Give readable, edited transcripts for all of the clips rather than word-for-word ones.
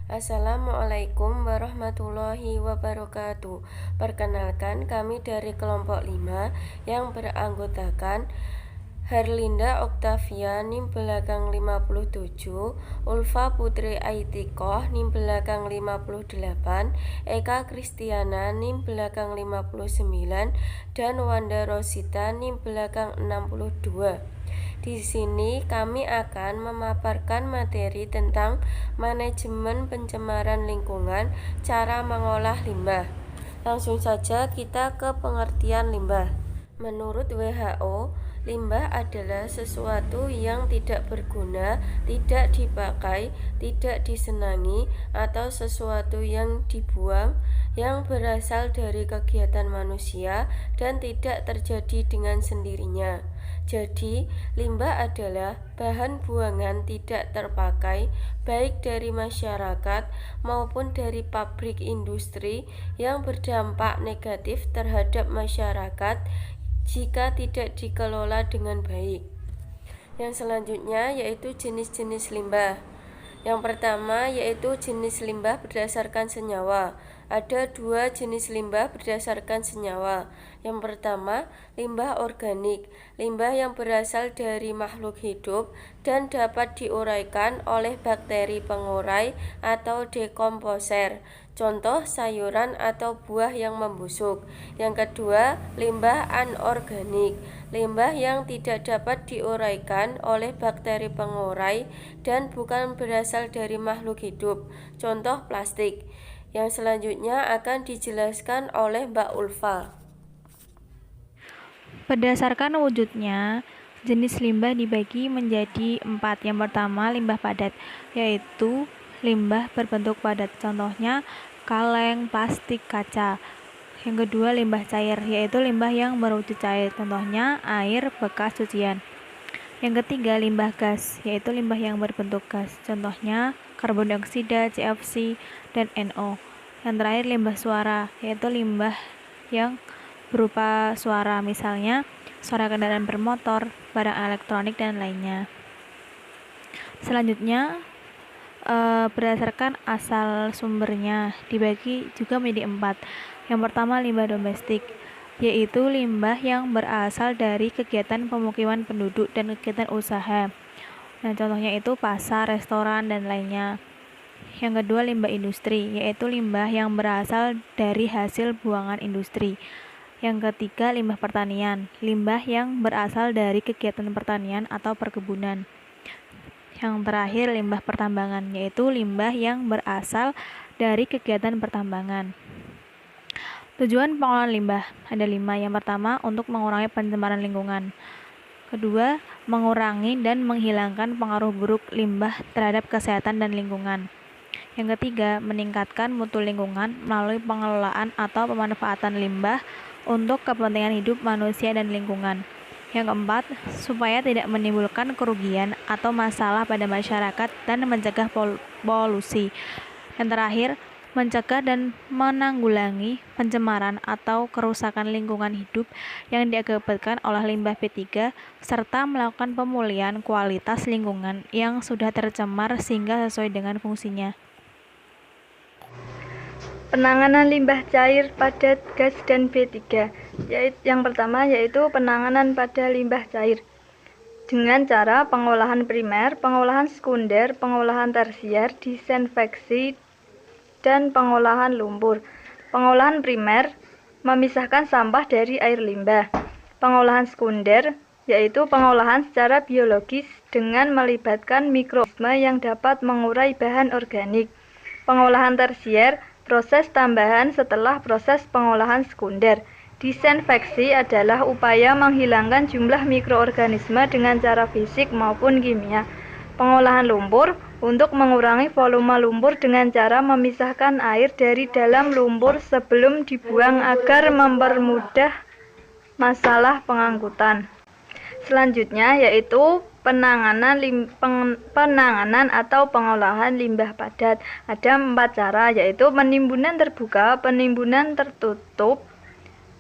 Assalamualaikum warahmatullahi wabarakatuh. Perkenalkan, kami dari kelompok 5 yang beranggotakan Herlinda Oktavia NIM belakang 57, Ulfa Putri Aitikoh NIM belakang 58, Eka Kristiana NIM belakang 59, dan Wanda Rosita NIM belakang 62. Di sini kami akan memaparkan materi tentang manajemen pencemaran lingkungan, cara mengolah limbah. Langsung saja kita ke pengertian limbah. Menurut WHO, limbah adalah sesuatu yang tidak berguna, tidak dipakai, tidak disenangi, atau sesuatu yang dibuang, yang berasal dari kegiatan manusia dan tidak terjadi dengan sendirinya. Jadi, limbah adalah bahan buangan tidak terpakai, baik dari masyarakat maupun dari pabrik industri, yang berdampak negatif terhadap masyarakat jika tidak dikelola dengan baik. Yang selanjutnya yaitu jenis-jenis limbah. Yang pertama yaitu jenis limbah berdasarkan senyawa. Ada 2 jenis limbah berdasarkan senyawa. Yang pertama, limbah organik, limbah yang berasal dari makhluk hidup dan dapat diuraikan oleh bakteri pengurai atau dekomposer. Contoh sayuran atau buah yang membusuk. Yang kedua, limbah anorganik, limbah yang tidak dapat diuraikan oleh bakteri pengurai dan bukan berasal dari makhluk hidup. Contoh plastik. Yang selanjutnya akan dijelaskan oleh Mbak Ulfa. Berdasarkan wujudnya, jenis limbah dibagi menjadi 4. Yang pertama, limbah padat, yaitu limbah berbentuk padat. Contohnya kaleng, plastik, kaca. Yang kedua, limbah cair, yaitu limbah yang berwujud cair. Contohnya air bekas cucian. Yang ketiga, limbah gas, yaitu limbah yang berbentuk gas. Contohnya karbon dioksida, CFC, dan NO. Yang terakhir, limbah suara, yaitu limbah yang berupa suara, misalnya suara kendaraan bermotor, barang elektronik, dan lainnya. Selanjutnya, berdasarkan asal sumbernya dibagi juga menjadi 4. Yang pertama, limbah domestik, yaitu limbah yang berasal dari kegiatan pemukiman penduduk dan kegiatan usaha. Nah, contohnya itu pasar, restoran, dan lainnya. Yang kedua, limbah industri, yaitu limbah yang berasal dari hasil buangan industri. Yang ketiga, limbah pertanian, limbah yang berasal dari kegiatan pertanian atau perkebunan. Yang terakhir, limbah pertambangan, yaitu limbah yang berasal dari kegiatan pertambangan. Tujuan pengolahan limbah ada 5. Yang pertama, untuk mengurangi pencemaran lingkungan. Kedua, mengurangi dan menghilangkan pengaruh buruk limbah terhadap kesehatan dan lingkungan. Yang ketiga, meningkatkan mutu lingkungan melalui pengelolaan atau pemanfaatan limbah untuk kepentingan hidup manusia dan lingkungan. Yang keempat, supaya tidak menimbulkan kerugian atau masalah pada masyarakat dan mencegah polusi. Yang terakhir, mencegah dan menanggulangi pencemaran atau kerusakan lingkungan hidup yang diakibatkan oleh limbah B3 serta melakukan pemulihan kualitas lingkungan yang sudah tercemar sehingga sesuai dengan fungsinya. Penanganan limbah cair, padat, gas, dan B3. Yang pertama yaitu penanganan pada limbah cair dengan cara pengolahan primer, pengolahan sekunder, pengolahan tersier, disinfeksi, dan pengolahan lumpur. Pengolahan primer memisahkan sampah dari air limbah. Pengolahan sekunder yaitu pengolahan secara biologis dengan melibatkan mikroorganisme yang dapat mengurai bahan organik. Pengolahan tersier, proses tambahan setelah proses pengolahan sekunder. Disinfeksi adalah upaya menghilangkan jumlah mikroorganisme dengan cara fisik maupun kimia. Pengolahan lumpur untuk mengurangi volume lumpur dengan cara memisahkan air dari dalam lumpur sebelum dibuang agar mempermudah masalah pengangkutan. Selanjutnya yaitu penanganan atau pengolahan limbah padat. Ada 4 cara, yaitu penimbunan terbuka, penimbunan tertutup,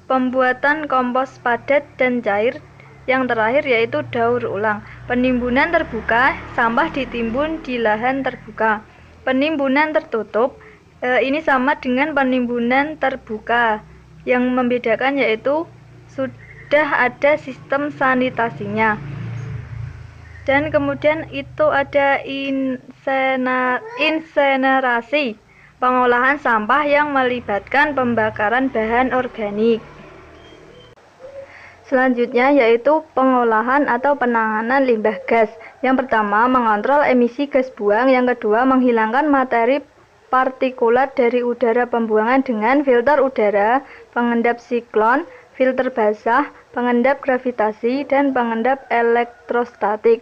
pembuatan kompos padat dan cair. Yang terakhir yaitu daur ulang. Penimbunan terbuka, sampah ditimbun di lahan terbuka. Penimbunan tertutup ini sama dengan penimbunan terbuka. Yang membedakan yaitu sudah ada sistem sanitasinya. Dan kemudian itu ada insenerasi, pengolahan sampah yang melibatkan pembakaran bahan organik. Selanjutnya yaitu pengolahan atau penanganan limbah gas. Yang pertama, mengontrol emisi gas buang. Yang kedua, menghilangkan materi partikulat dari udara pembuangan dengan filter udara, pengendap siklon, filter basah, pengendap gravitasi, dan pengendap elektrostatik.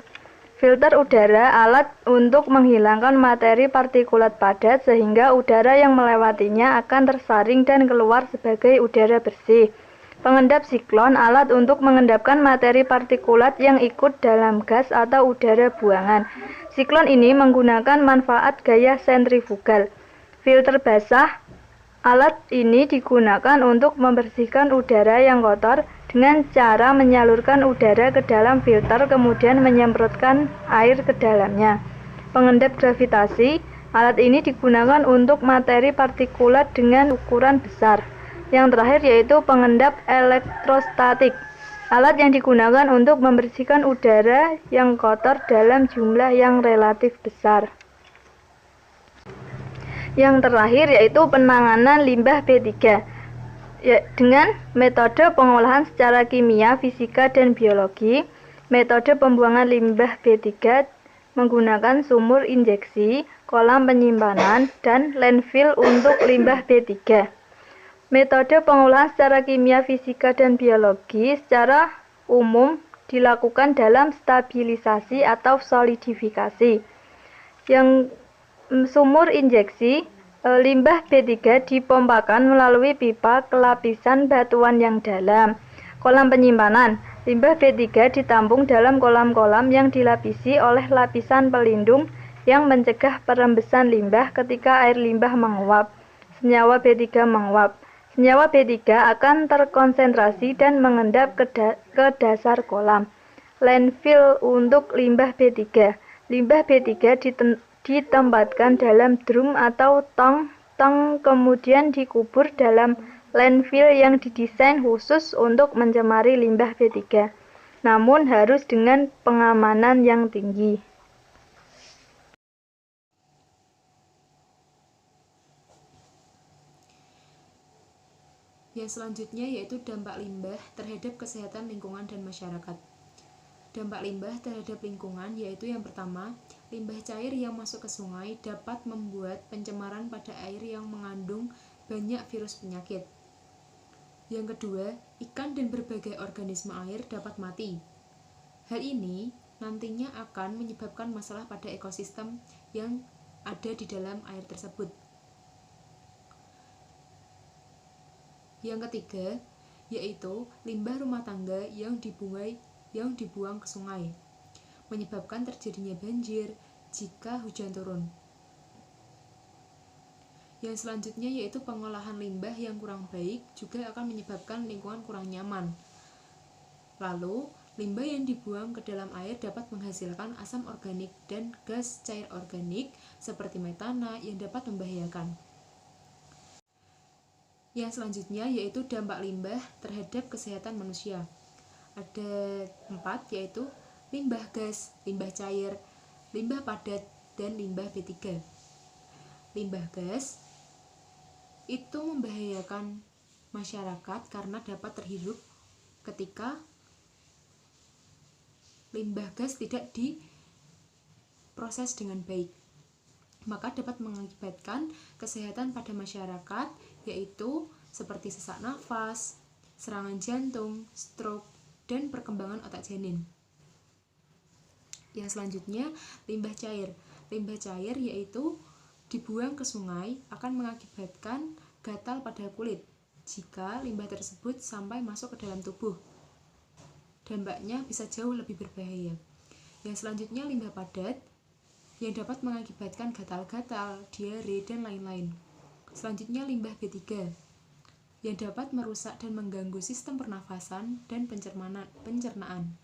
Filter udara, alat untuk menghilangkan materi partikulat padat sehingga udara yang melewatinya akan tersaring dan keluar sebagai udara bersih. Pengendap siklon, alat untuk mengendapkan materi partikulat yang ikut dalam gas atau udara buangan. Siklon ini menggunakan manfaat gaya sentrifugal. Filter basah, alat ini digunakan untuk membersihkan udara yang kotor dengan cara menyalurkan udara ke dalam filter kemudian menyemprotkan air ke dalamnya. Pengendap gravitasi, alat ini digunakan untuk materi partikulat dengan ukuran besar. Yang terakhir yaitu pengendap elektrostatik, alat yang digunakan untuk membersihkan udara yang kotor dalam jumlah yang relatif besar. Yang terakhir yaitu penanganan limbah B3 dengan metode pengolahan secara kimia, fisika, dan biologi. Metode pembuangan limbah B3 menggunakan sumur injeksi, kolam penyimpanan, dan landfill untuk limbah B3. Metode pengolahan secara kimia, fisika, dan biologi secara umum dilakukan dalam stabilisasi atau solidifikasi. Yang sumur injeksi, limbah B3 dipompakan melalui pipa ke lapisan batuan yang dalam. Kolam penyimpanan, limbah B3 ditampung dalam kolam-kolam yang dilapisi oleh lapisan pelindung yang mencegah perembesan limbah ketika air limbah menguap. Senyawa B3 menguap. Senyawa B3 akan terkonsentrasi dan mengendap ke dasar kolam. Landfill untuk limbah B3. Limbah B3 ditempatkan dalam drum atau tong kemudian dikubur dalam landfill yang didesain khusus untuk mencemari limbah B3. Namun harus dengan pengamanan yang tinggi. Yang selanjutnya yaitu dampak limbah terhadap kesehatan lingkungan dan masyarakat. Dampak limbah terhadap lingkungan yaitu yang pertama, limbah cair yang masuk ke sungai dapat membuat pencemaran pada air yang mengandung banyak virus penyakit. Yang kedua, ikan dan berbagai organisme air dapat mati. Hal ini nantinya akan menyebabkan masalah pada ekosistem yang ada di dalam air tersebut. Yang ketiga, yaitu limbah rumah tangga yang dibuang ke sungai, menyebabkan terjadinya banjir jika hujan turun. Yang selanjutnya yaitu pengolahan limbah yang kurang baik juga akan menyebabkan lingkungan kurang nyaman. Lalu, limbah yang dibuang ke dalam air dapat menghasilkan asam organik dan gas cair organik seperti metana yang dapat membahayakan. Yang selanjutnya yaitu dampak limbah terhadap kesehatan manusia. Ada 4 yaitu limbah gas, limbah cair, limbah padat, dan limbah B3. Limbah gas itu membahayakan masyarakat karena dapat terhirup ketika limbah gas tidak diproses dengan baik. Maka dapat mengakibatkan kesehatan pada masyarakat yaitu seperti sesak nafas, serangan jantung, stroke, dan perkembangan otak janin. Yang selanjutnya, limbah cair. Limbah cair yaitu dibuang ke sungai akan mengakibatkan gatal pada kulit jika limbah tersebut sampai masuk ke dalam tubuh. Dampaknya bisa jauh lebih berbahaya. Yang selanjutnya, limbah padat yang dapat mengakibatkan gatal-gatal, diare, dan lain-lain. Selanjutnya limbah B3 yang dapat merusak dan mengganggu sistem pernafasan dan pencernaan.